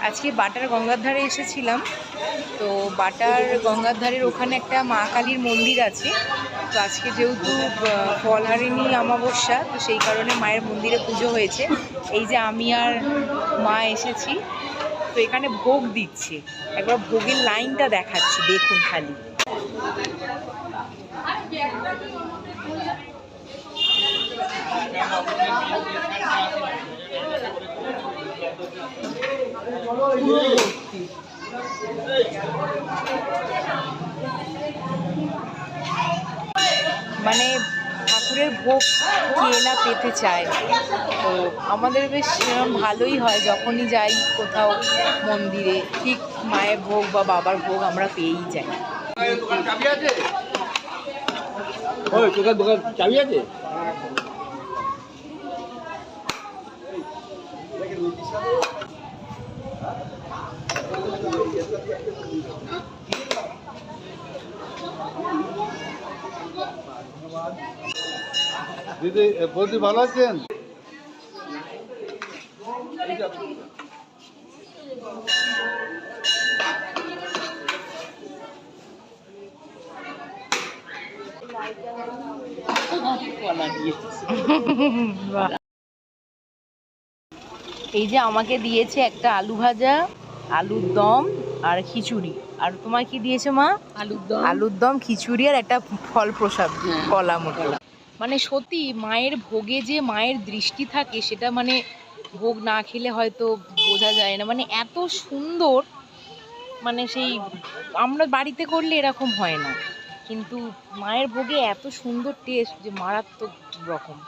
আজকে বাটার গঙ্গার ধারে এসেছিলাম। তো বাটার গঙ্গার ধারের ওখানে একটা মা কালীর মন্দির আছে। তো আজকে যেহেতু ফলহারিণী অমাবস্যা, তো সেই কারণে মায়ের মন্দিরে পুজো হয়েছে। এই যে আমি আর মা এসেছি, তো এখানে ভোগ দিচ্ছে। একবার ভোগের লাইনটা দেখাচ্ছি, দেখুন খালি। মানে ঠাকুরের ভোগ কে না পেতে চায়। তো আমাদের বেশ ভালোই হয়, যখনই যাই কোথাও মন্দিরে ঠিক মায়ের ভোগ বা বাবার ভোগ আমরা পেয়েই যাই। চাবি আছে? দিদি বৌদি ভালো আছেন? এই যে আমাকে দিয়েছে একটা আলু ভাজা, আলুর দম আর খিচুড়ি। আর তোমার কি দিয়েছে মা? আলুর দম, খিচুড়ি আর একটা ফল প্রসাদ, কলা মতো। মানে সত্যি মায়ের ভোগে যে মায়ের দৃষ্টি থাকে, সেটা মানে ভোগ না খেলে হয়তো বোঝা যায় না। মানে এত সুন্দর, মানে সেই আমরা বাড়িতে করলে এরকম হয় না, কিন্তু মায়ের ভোগে এত সুন্দর টেস্ট যে মারাত্মক রকম।